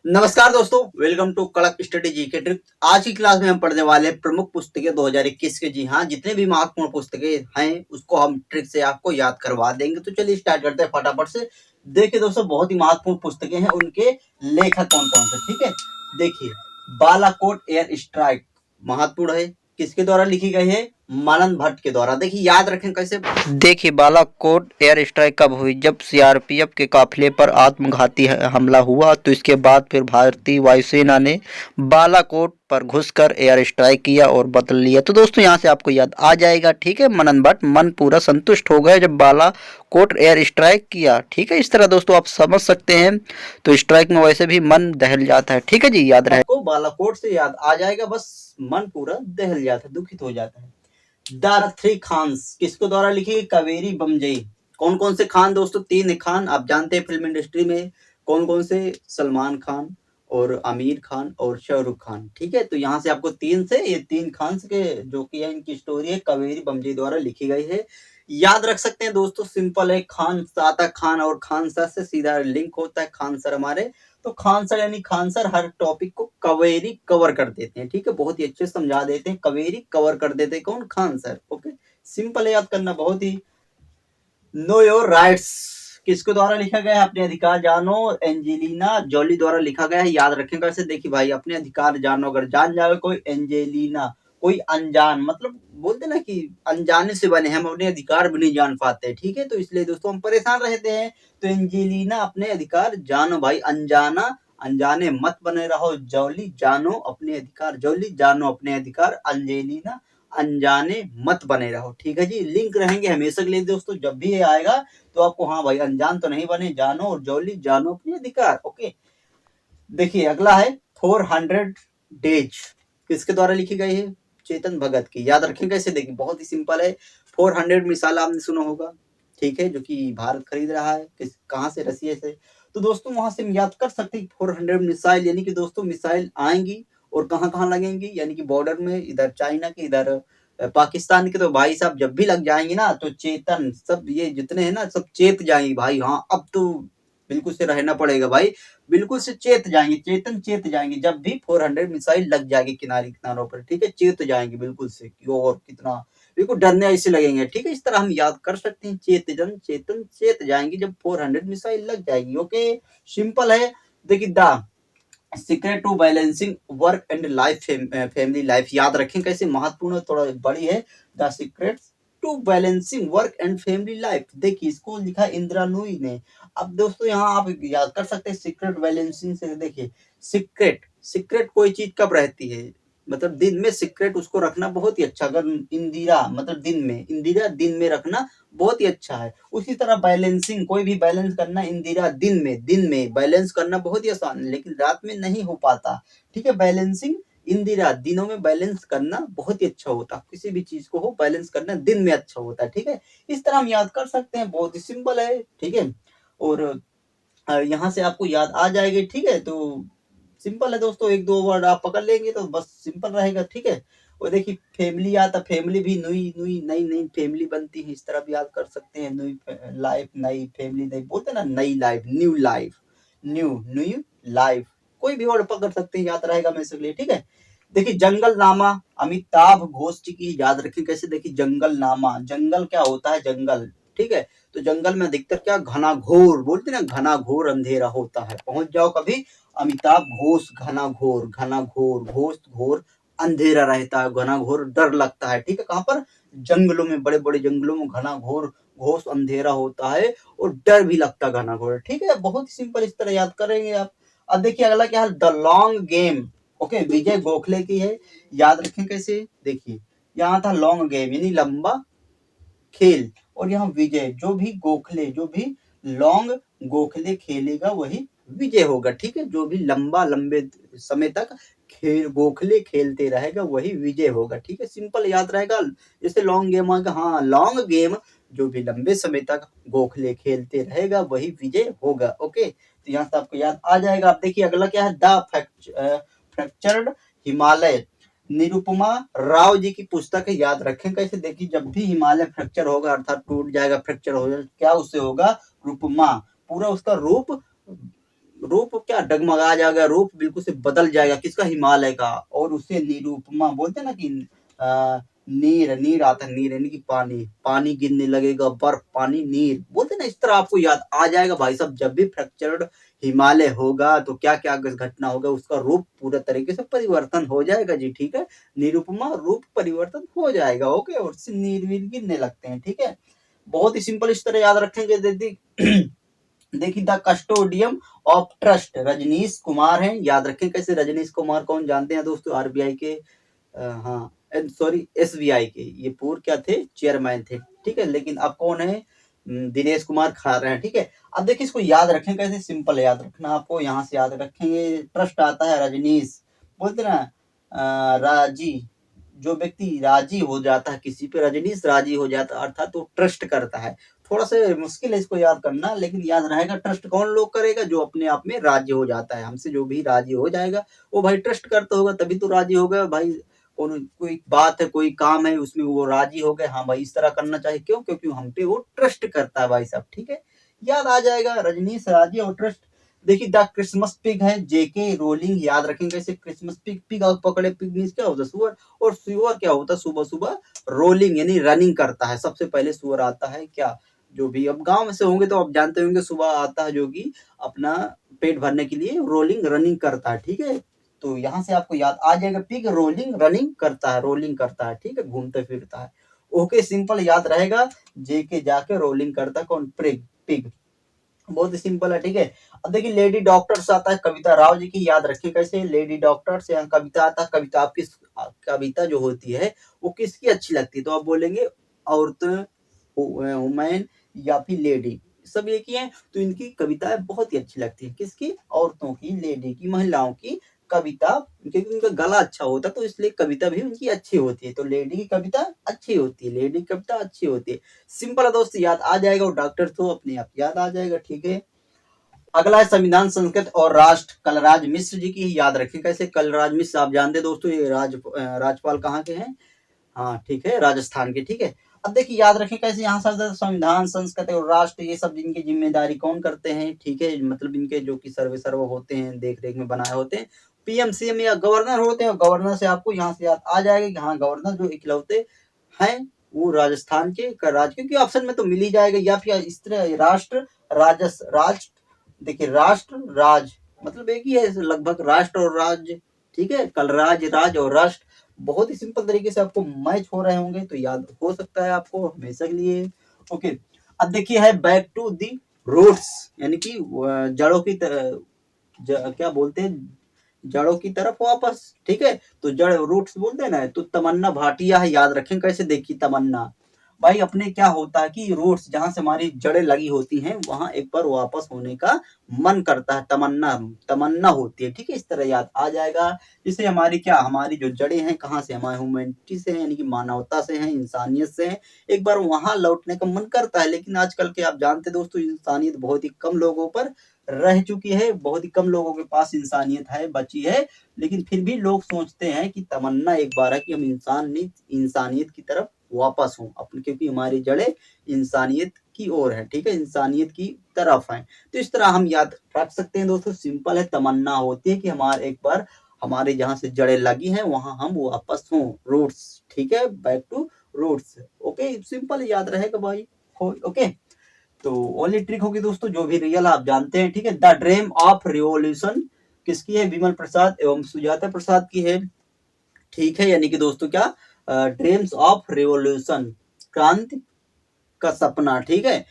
नमस्कार दोस्तों, welcome to कड़क स्टडी जी के ट्रिक। आज की क्लास में हम पढ़ने वाले हैं प्रमुख पुस्तकें 2021 के। जी हाँ, जितने भी महत्वपूर्ण पुस्तकें हैं उसको हम ट्रिक से आपको याद करवा देंगे। तो चलिए स्टार्ट करते हैं फटाफट से। देखिए दोस्तों, बहुत ही महत्वपूर्ण पुस्तकें हैं, उनके लेखक कौन कौन से, ठीक है। देखिए, बालाकोट एयर स्ट्राइक महत्वपूर्ण है। किसके द्वारा लिखी गई है? मनन भट्ट के द्वारा। देखिए, याद रखें कैसे। देखिए, बालाकोट एयर स्ट्राइक कब हुई? जब सीआरपीएफ के काफिले पर आत्मघाती हमला हुआ, तो इसके बाद फिर भारतीय वायुसेना ने बालाकोट पर घुसकर एयर स्ट्राइक किया और बदल लिया। तो दोस्तों, यहाँ से आपको याद आ जाएगा, ठीक है। मनन भट्ट मन पूरा संतुष्ट हो गए जब बालाकोट एयर स्ट्राइक किया, ठीक है। इस तरह दोस्तों आप समझ सकते हैं। तो स्ट्राइक में वैसे भी मन दहल जाता है, ठीक है जी। याद रहे, आपको बालाकोट से याद आ जाएगा, बस मन पूरा दहल जाता है, दुखित हो जाता है। द थ्री खान्स किसके द्वारा लिखी? कावेरी बमजई। कौन कौन से खान दोस्तों? 3 खान। आप जानते हैं फिल्म इंडस्ट्री में कौन कौन से? सलमान खान और आमिर खान और शाहरुख खान, ठीक है। तो यहाँ से आपको 3 से ये 3 खान के जो कि है इनकी स्टोरी है, कावेरी बमजई द्वारा लिखी गई है। याद रख सकते हैं दोस्तों, सिंपल है। खान आता खान और खान सर से सीधा लिंक होता है। खान सर हमारे, तो खान सर यानी खान सर हर टॉपिक को कवेरी कवर कर देते हैं, ठीक है। बहुत ही अच्छे से समझा देते हैं, कवेरी कवर कर देते हैं कौन? खान सर। ओके, सिंपल है, याद करना बहुत ही। नो योर राइट्स किसके द्वारा लिखा गया है? अपने अधिकार जानो, एंजेलिना जोली द्वारा लिखा गया है। याद रखें कैसे। देखिए भाई, अपने अधिकार जानो, अगर जान जाए कोई एंजेलिना, कोई अनजान, मतलब बोलते ना कि अनजाने से बने, हम अपने अधिकार भी नहीं जान पाते, ठीक है। तो इसलिए दोस्तों हम परेशान रहते हैं। तो एंजेलिना अपने अधिकार जानो भाई, अनजाना अनजाने मत बने रहो। जौली जानो अपने अधिकार, जौली जानो अपने अधिकार, एंजेलिना अनजाने मत बने रहो, ठीक है जी। लिंक रहेंगे हमेशा के लिए दोस्तों, जब भी ये आएगा तो आपको, हाँ भाई अनजान तो नहीं बने, जानो और जौली जानो अपने अधिकार। ओके, देखिए अगला है 400 डेज किसके द्वारा लिखी गई है? चेतन भगत की। याद रखें कैसे। देखिए बहुत ही सिंपल है। 400 मिसाइल आपने सुना होगा, ठीक है, जो कि भारत खरीद रहा है। कहाँ से? रसिया से। तो दोस्तों वहां से हम याद कर सकते हैं 400 मिसाइल, यानी कि दोस्तों मिसाइल आएंगी और कहाँ कहाँ लगेंगी, यानी कि बॉर्डर में, इधर चाइना के, इधर पाकिस्तान के। तो भाई साहब जब भी लग जाएंगे ना, तो चेतन सब ये जितने हैं ना, सब चेत जाएंगे भाई। हाँ, अब तो बिल्कुल से रहना पड़ेगा भाई, बिल्कुल से चेत जाएंगे, चेतन चेत जाएंगे जब भी 400 मिसाइल लग जाएगी किनारे किनारों पर, ठीक है। चेत जाएंगे बिल्कुल से कि और कितना, बिल्कुल डरने ऐसे लगेंगे, ठीक है। इस तरह हम याद कर सकते हैं, चेतन चेतन चेत जाएंगे जब 400 मिसाइल लग जाएगी। ओके, सिंपल है। देखिए, the secret to balancing work and life, family life. याद रखें कैसे, महत्वपूर्ण थोड़ा बड़ी है। The secret to balancing work and family life. देखिए इसको लिखा इंदिरा नूई ने। अब दोस्तों यहाँ आप याद कर सकते हैं सीक्रेट बैलेंसिंग से। देखिए, सीक्रेट सीक्रेट कोई चीज कब रहती है? मतलब दिन में सीक्रेट उसको रखना बहुत ही अच्छा। अगर इंदिरा मतलब दिन में, इंदिरा दिन में रखना बहुत ही अच्छा है। उसी तरह बैलेंसिंग, कोई भी बैलेंस करना, इंदिरा दिन में बैलेंस करना बहुत ही आसान है, लेकिन रात में नहीं हो पाता, ठीक है। बैलेंसिंग इंदिरा, दिनों में बैलेंस करना बहुत ही अच्छा होता है। किसी भी चीज को हो बैलेंस करना दिन में अच्छा होता है, ठीक है। इस तरह हम याद कर सकते हैं, बहुत ही सिंपल है, ठीक है। और यहाँ से आपको याद आ जाएगी, ठीक है। तो सिंपल है दोस्तों, एक दो वर्ड आप पकड़ लेंगे तो बस सिंपल रहेगा, ठीक है। और देखिए फैमिली आता, फैमिली भी नुई नुई नई नई फैमिली बनती है, इस तरह भी याद कर सकते हैं। नुई लाइफ, नई फैमिली, नई बोलते ना, नई life, new life, new new life, कोई भी वर्ड पकड़ सकते हैं, याद रहेगा मेरे लिए, ठीक है। देखिए जंगल नामा अमिताभ घोष जी की। याद रखें कैसे। देखिए जंगल नामा, जंगल क्या होता है? जंगल, ठीक है। तो जंगल में अधिकतर क्या, घना घोर, बोलते ना, घना घोर अंधेरा होता है। पहुंच जाओ कभी अमिताभ घोष, घना घोर, घना घोर, घोष घोर, अंधेरा रहता है, घना घोर डर लगता है, ठीक है। कहां पर? जंगलों में, बड़े बड़े जंगलों में घना घोर घोष अंधेरा होता है और डर भी लगता है घना घोर, ठीक है। बहुत ही सिंपल, इस तरह याद करेंगे आप। अब देखिए अगला क्या है, the long game. Okay, Vijay Gokhale की है। याद रखें कैसे। देखिए यहाँ था लॉन्ग गेम यानी लंबा खेल, और यहाँ विजय, जो भी गोखले, जो भी लॉन्ग गोखले खेलेगा वही विजय होगा, ठीक है। जो भी लंबे समय तक गोखले खेलते रहेगा वही विजय होगा, ठीक है। सिंपल याद रहेगा, जैसे लॉन्ग गेम आएगा, हाँ लॉन्ग गेम, जो भी लंबे समय तक गोखले खेलते रहेगा वही विजय होगा। ओके, तो यहाँ से आपको याद आ जाएगा। आप देखिए अगला क्या है, द फ्रैक्चर्ड हिमालय। निरुपमा राव जी की पुस्तक है। याद रखें कैसे। देखिए जब भी हिमालय फ्रैक्चर होगा, अर्थात टूट जाएगा, फ्रैक्चर हो जाएगा, क्या उससे होगा? रूपमा, पूरा उसका रूप रूप क्या डगमगा जाएगा, रूप बिल्कुल से बदल जाएगा किसका, हिमालय का। और उसे निरूपमा बोलते हैं ना कि नीर नीर आता है, नीर यानी कि पानी, पानी गिरने लगेगा, बर्फ पानी नीर बोलते हैं ना, इस तरह आपको याद आ जाएगा भाई साहब। जब भी फ्रैक्चर्ड हिमालय होगा तो क्या क्या घटना होगा, उसका रूप पूरा तरीके से परिवर्तन हो जाएगा जी, ठीक है। निरूपमा रूप परिवर्तन हो जाएगा, ओके। और नीर वीर गिरने लगते हैं, ठीक है। बहुत ही सिंपल, इस तरह याद रखेंगे। देखिए the custodian of trust Rajneesh Kumar हैं, याद रखें कैसे। रजनीश कुमार कौन जानते हैं दोस्तों, आरबीआई के हाँ सॉरी एसबीआई के ये पूर्व क्या थे, चेयरमैन थे, ठीक है। लेकिन अब कौन है, दिनेश कुमार खा रहे हैं, ठीक है। अब देखिए इसको याद रखें कैसे, सिंपल याद रखना आपको, यहाँ से याद रखेंगे। ट्रस्ट आता है रजनीश, बोलते ना राजी, जो व्यक्ति राजी हो जाता है किसी पे, रजनीश राजी हो जाता है अर्थात वो ट्रस्ट करता है। थोड़ा सा मुश्किल है इसको याद करना, लेकिन याद रहेगा। ट्रस्ट कौन लोग करेगा, जो अपने आप में राजी हो जाता है, हमसे जो भी राजी हो जाएगा वो भाई ट्रस्ट करता होगा, तभी तो राजी होगा भाई। कोई बात है, कोई काम है, उसमें वो राजी हो गए, हाँ भाई इस तरह करना चाहिए, क्यों, क्योंकि हम पे वो ट्रस्ट करता है भाई साहब, ठीक है। याद आ जाएगा, रजनीश राजी और ट्रस्ट। देखिए द क्रिसमस पिग है जेके रोलिंग, याद रखेंगे कैसे। क्रिसमस पिग, पिग आप पकड़े, पिग मीन्स क्या होता है, सुअर। और सुअर क्या होता है, सुबह सुबह रोलिंग यानी रनिंग करता है। सबसे पहले सुअर आता है क्या, जो भी अब गांव में से होंगे तो आप जानते होंगे, सुबह आता है जो कि अपना पेट भरने के लिए रोलिंग रनिंग करता है, ठीक है। तो यहाँ से आपको याद आ जाएगा, पिग रोलिंग रनिंग करता है, रोलिंग करता है, ठीक है, घूमते फिरता है। ओके सिंपल याद रहेगा, जेके जाके रोलिंग करता है कौन, पिग, पिग। बहुत ही सिंपल है, ठीक है। अब देखिए लेडी डॉक्टर्स आता है, कविता राव जी की, याद रखिए कैसे। लेडी डॉक्टर्स या कविता आता है, कविता आपकी, कविता जो होती है वो किसकी अच्छी लगती है, तो आप बोलेंगे औरतें, वुमेन या फिर लेडी, सब एक ही है। तो इनकी कविताएं बहुत ही अच्छी लगती है, किसकी, औरतों की, लेडी की, महिलाओं की कविता, क्योंकि उनका गला अच्छा होता है तो इसलिए कविता भी उनकी अच्छी होती है। तो लेडी की कविता अच्छी होती है, लेडी की कविता अच्छी होती है। सिंपल है दोस्त, याद आ जाएगा। और डॉक्टर तो अपने आप याद आ जाएगा, ठीक है। अगला है संविधान संस्कृत और राष्ट्र, कलराज मिश्र जी की, याद रखिए कैसे। कलराज मिश्र आप जानते दोस्तों, ये राजपाल कहाँ के हैं, हाँ ठीक है, राजस्थान के, ठीक है। अब देखिए याद रखें कैसे, यहाँ संविधान संस्कृति और राष्ट्र ये सब इनकी जिम्मेदारी कौन करते हैं, ठीक है। मतलब इनके जो कि सर्वे सर्व होते हैं, देख रेख में बनाए होते हैं, पीएम सीएम या गवर्नर होते हैं। गवर्नर से आपको यहाँ से याद आ जाएगा कि हाँ गवर्नर जो इकलौते हैं वो राजस्थान के राज्य, क्योंकि ऑप्शन में तो मिल ही जाएगा। या फिर इस तरह राष्ट्र, राष्ट्र, देखिए राष्ट्र राज मतलब एक ही है लगभग, राष्ट्र और राज्य, ठीक है। कलराज, राज और राष्ट्र बहुत ही सिंपल तरीके से आपको मैच हो रहे होंगे, तो याद हो सकता है आपको हमेशा के लिए, ओके। अब देखिए है बैक टू दी रूट्स, यानी कि जड़ों की तरह, क्या बोलते हैं, जड़ों की तरफ वापस, ठीक है। तो जड़ रूट्स बोलते हैं ना, तो तमन्ना भाटिया है, याद रखें कैसे। देखिए तमन्ना भाई, अपने क्या होता है कि रूट्स जहां से हमारी जड़ें लगी होती हैं वहां एक बार वापस होने का मन करता है, तमन्ना, तमन्ना होती है, ठीक है। इस तरह याद आ जाएगा। जैसे हमारी क्या, हमारी जो जड़ें हैं कहाँ से, हमारे ह्यूमैनिटी से हैं, यानी कि मानवता से हैं, इंसानियत से हैं। एक बार वहां लौटने का मन करता है, लेकिन आजकल के आप जानते दोस्तों, इंसानियत बहुत ही कम लोगों पर रह चुकी है, बहुत ही कम लोगों के पास इंसानियत है, बची है। लेकिन फिर भी लोग सोचते हैं कि तमन्ना एक बार है कि हम इंसानियत की तरफ वापस हों अपने, क्योंकि हमारी जड़ें इंसानियत की ओर है, ठीक है, इंसानियत की तरफ है। तो इस तरह हम याद रख सकते हैं दोस्तों, सिंपल है, तमन्ना होती है कि हमारे एक बार हमारे जहां से जड़ें लगी हैं वहां हम वापस हों, रूट्स, ठीक है, back to roots, okay. Simple याद रहेगा भाई, ओके। तो ओनली ट्रिक होगी दोस्तों, जो भी रियल आप जानते हैं, ठीक है। द ड्रीम ऑफ रिवॉल्यूशन किसकी है, विमल प्रसाद एवं सुजाता प्रसाद की है, ठीक है। यानी कि दोस्तों क्या, ड्रीम्स ऑफ रिवॉल्यूशन, क्रांति का सपना, ठीक है।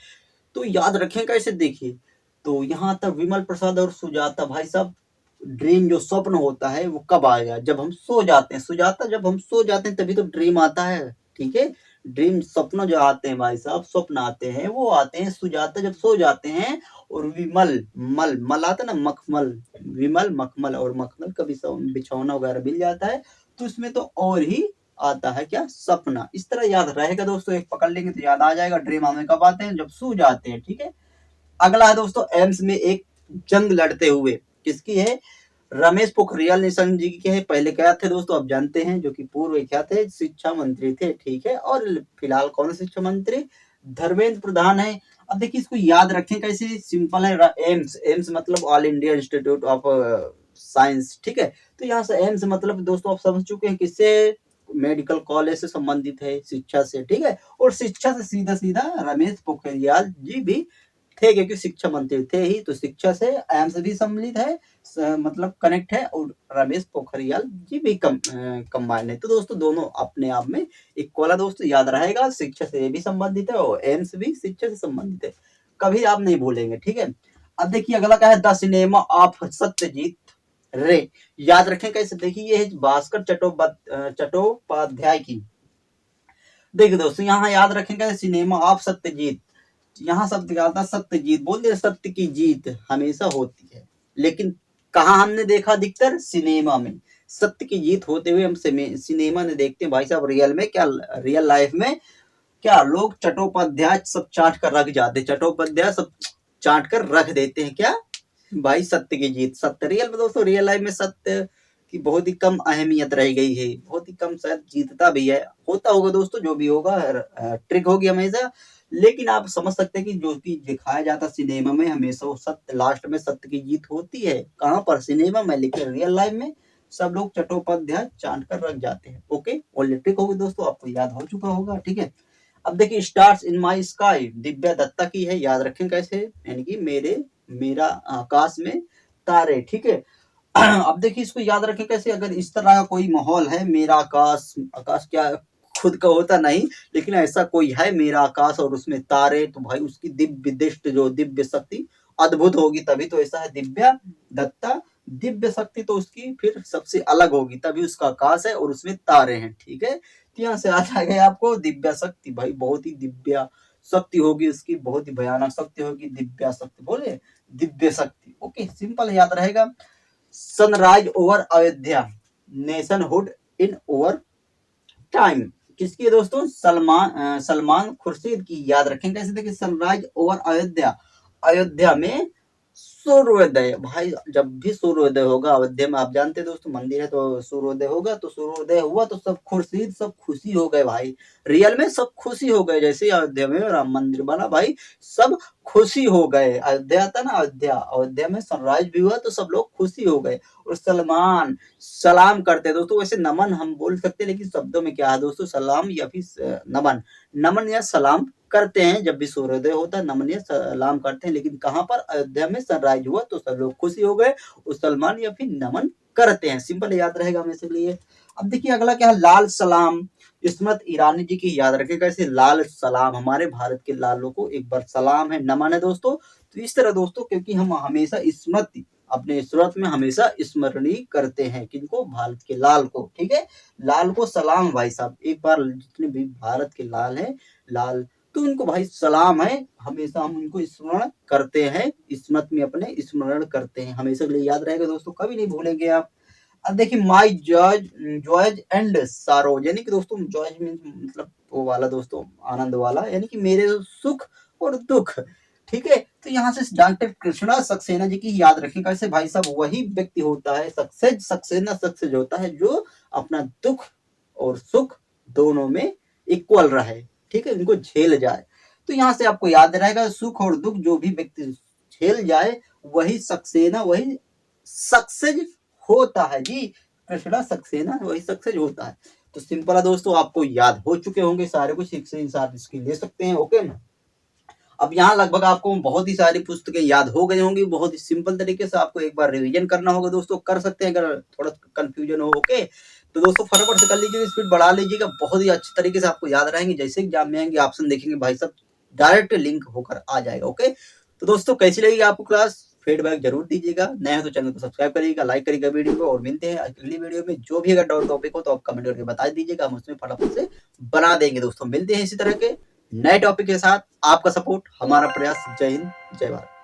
तो याद रखें कैसे, देखिए तो यहाँ तक विमल प्रसाद और सुजाता भाई साहब, ड्रीम जो स्वप्न होता है वो कब आएगा, जब हम सो जाते हैं, सुजाता जब हम सो जाते हैं तभी तो ड्रीम आता है, ठीक है। ड्रीम सपना जो आते हैं भाई साहब, स्वप्न आते हैं, वो आते हैं सुजाता जब सो जाते हैं। और विमल, मल मल आता है ना, मखमल, विमल मखमल, और मखमल का बिछौना वगैरह मिल जाता है, तो इसमें तो और ही आता है क्या, सपना। इस तरह याद रहेगा दोस्तों, एक पकड़ लेंगे तो याद आ जाएगा। ड्रीम हमें कब आते हैं, जब सो जाते हैं, ठीक है। अगला है दोस्तों, एम्स में एक जंग लड़ते हुए, किसकी है, रमेश पोखरियाल निशंक जी के है। पहले क्या थे दोस्तों, आप जानते हैं, जो कि पूर्व क्या थे, शिक्षा मंत्री थे, ठीक है। और फिलहाल कौन शिक्षा मंत्री, धर्मेंद्र प्रधान है। अब देखिए इसको याद रखें कैसे, सिंपल है। एम्स, एम्स मतलब all India institute of science, ठीक है। तो यहाँ से एम्स मतलब दोस्तों आप समझ चुके हैं किससे, मेडिकल कॉलेज से संबंधित है, शिक्षा से, ठीक है। और शिक्षा से सीधा सीधा रमेश पोखरियाल जी भी थे, क्योंकि शिक्षा मंत्री थे ही, तो शिक्षा से एम्स भी सम्मिलित है, मतलब कनेक्ट है, और रमेश पोखरियाल जी भी कंबाइंड है। तो दोस्तों दोनों अपने आप में इक्वल है दोस्तों, याद रहेगा। शिक्षा से ये भी संबंधित है और एम्स भी शिक्षा से संबंधित है, कभी आप नहीं भूलेंगे, ठीक है। अब देखिए अगला क्या है, द सिनेमा ऑफ सत्यजीत रे। याद रखें कैसे, देखिए ये है भास्कर चट्टोपाध्याय की। देखिए दोस्तों यहाँ याद रखेंगे सिनेमा ऑफ सत्यजीत, यहाँ शब्द क्या आता है, सत्यजीत, बोलते सत्य की जीत हमेशा होती है, लेकिन कहाँ हमने देखा, अधिकतर सिनेमा में सत्य की जीत होते हुए हम सिनेमा में देखते हैं भाई साहब। रियल में क्या, रियल लाइफ में क्या लोग चट्टोपाध्याय सब चाट कर रख जाते, चट्टोपाध्याय सब चाट कर रख देते हैं क्या भाई, सत्य की जीत। सत्य रियल में दोस्तों, रियल लाइफ में सत्य की बहुत ही कम अहमियत रह गई है, बहुत ही कम शायद जीतता भी है, होता होगा दोस्तों, जो भी होगा ट्रिक होगी हमेशा। लेकिन आप समझ सकते हैं कि जो कि दिखाया जाता सिनेमा में हमेशा वो सत्य, लास्ट में सत्य की जीत होती है, कहाँ पर, सिनेमा में। लेकिन रियल लाइफ में सब लोग चट्टोपाध्याय चाट कर रख जाते हैं। ओके, और ट्रिक होगी दोस्तों, आपको याद हो चुका होगा, ठीक है। अब देखिए stars in my sky, Divya Dutta की है, याद रखें कैसे, यानी कि मेरा आकाश में तारे, ठीक है। अब देखिए इसको याद रखें कैसे, अगर इस तरह का कोई माहौल है, मेरा आकाश, आकाश क्या खुद का होता नहीं, लेकिन ऐसा कोई है मेरा आकाश और उसमें तारे, तो भाई उसकी दिव्य दृष्टि, जो दिव्य शक्ति अद्भुत होगी, तभी तो ऐसा है। दिव्या दत्ता, दिव्य शक्ति तो उसकी फिर सबसे अलग होगी, तभी उसका आकाश है और उसमें तारे हैं, ठीक है। तो यहाँ से आ जाएगा आपको दिव्या शक्ति, भाई बहुत ही दिव्या शक्ति होगी उसकी, बहुत ही भयानक शक्ति होगी, दिव्या शक्ति बोले, दिव्य शक्ति। ओके, सिंपल याद रहेगा। सनराइज ओवर अयोध्या, नेशनहुड इन ओवर टाइम, किसकी है दोस्तों, सलमान खुर्शीद की। याद रखें कैसे, देखिए सनराइज ओवर अयोध्या, अयोध्या में सूर्योदय, भाई जब भी सूर्योदय होगा अयोध्या में, आप जानते हैं दोस्तों मंदिर है तो सूर्योदय होगा, तो सूर्योदय हुआ तो सब खुर्शीद सब खुशी हो गए भाई, रियल में सब खुशी हो गए, जैसे अयोध्या में राम मंदिर बना भाई, सब खुशी हो गए। अयोध्या था ना, अयोध्या, अयोध्या में सनराइज भी हुआ तो सब लोग खुशी हो गए। और सलमान सलाम करते हैं दोस्तों, वैसे नमन हम बोल सकते हैं, लेकिन शब्दों में क्या है दोस्तों, सलाम या फिर नमन, नमन या सलाम करते हैं जब भी सूर्योदय होता है, नमन या सलाम करते हैं। लेकिन कहाँ पर, अयोध्या में सनराइज हुआ तो सब लोग खुशी हो गए, उस सलमान या फिर नमन करते हैं, सिंपल याद रहेगा हमें लिए। अब देखिए अगला क्या है, लाल सलाम, इस्मत ईरानी जी की। याद रखें कैसे, लाल सलाम, हमारे भारत के लालों को एक बार सलाम है, नमन है दोस्तों। तो इस तरह दोस्तों, क्योंकि हम हमेशा इस्मत अपने सूरत में हमेशा स्मरणीय करते हैं, किनको, भारत के लाल को, ठीक है। लाल को सलाम भाई साहब, एक बार जितने भी भारत के लाल हैं, लाल, तो उनको भाई सलाम है, हमेशा हम उनको स्मरण करते हैं, इस्मत में अपने स्मरण करते हैं, हमेशा के लिए याद रहेगा दोस्तों, कभी नहीं भूलेंगे आप। अब देखिए माई जॉयज एंड सारो, यानी कि दोस्तों जॉयज मतलब वो वाला दोस्तों, आनंद वाला, यानी कि मेरे सुख और दुख, ठीक है। तो यहाँ से डॉक्टर कृष्णा सक्सेना जी की याद रखें कैसे, भाई साहब वही व्यक्ति होता है, सक्सेस होता है जो अपना दुख और सुख दोनों में इक्वल रहे, ठीक है, इनको झेल जाए। तो यहाँ से आपको याद रहेगा, सुख और दुख जो भी व्यक्ति झेल जाए वही सक्सेना, वही सक्सेस होता है जी, कृष्णा सक्सेना वही सक्सेस होता है। तो सिंपल है दोस्तों, आपको याद हो चुके होंगे सारे कुछ, एक से साथ इसकी ले सकते हैं। ओके, अब यहाँ लगभग आपको बहुत ही सारी पुस्तकें याद हो गई होंगी, बहुत ही सिंपल तरीके से आपको एक बार रिवीजन करना होगा दोस्तों, कर सकते हैं अगर थोड़ा कंफ्यूजन हो। ओके, तो दोस्तों फटाफट से कर लीजिएगा, स्पीड बढ़ा लीजिएगा, बहुत ही अच्छे तरीके से आपको याद रहेंगे, जैसे एग्जाम में आएंगे ऑप्शन देखेंगे भाई साहब डायरेक्ट लिंक होकर आ जाएगा। ओके, तो दोस्तों कैसी लगेगी आपको क्लास, फीडबैक जरूर दीजिएगा, नए हो तो चैनल को सब्सक्राइब करिएगा, लाइक करिएगा वीडियो को, और मिलते हैं अगली वीडियो में। जो भी अगर डाउट टॉपिक हो तो आप कमेंट करके बता दीजिएगा, हम उसमें फटाफट से बना देंगे दोस्तों। मिलते हैं इसी तरह के नए टॉपिक के साथ, आपका सपोर्ट हमारा प्रयास। जय हिंद, जय भारत।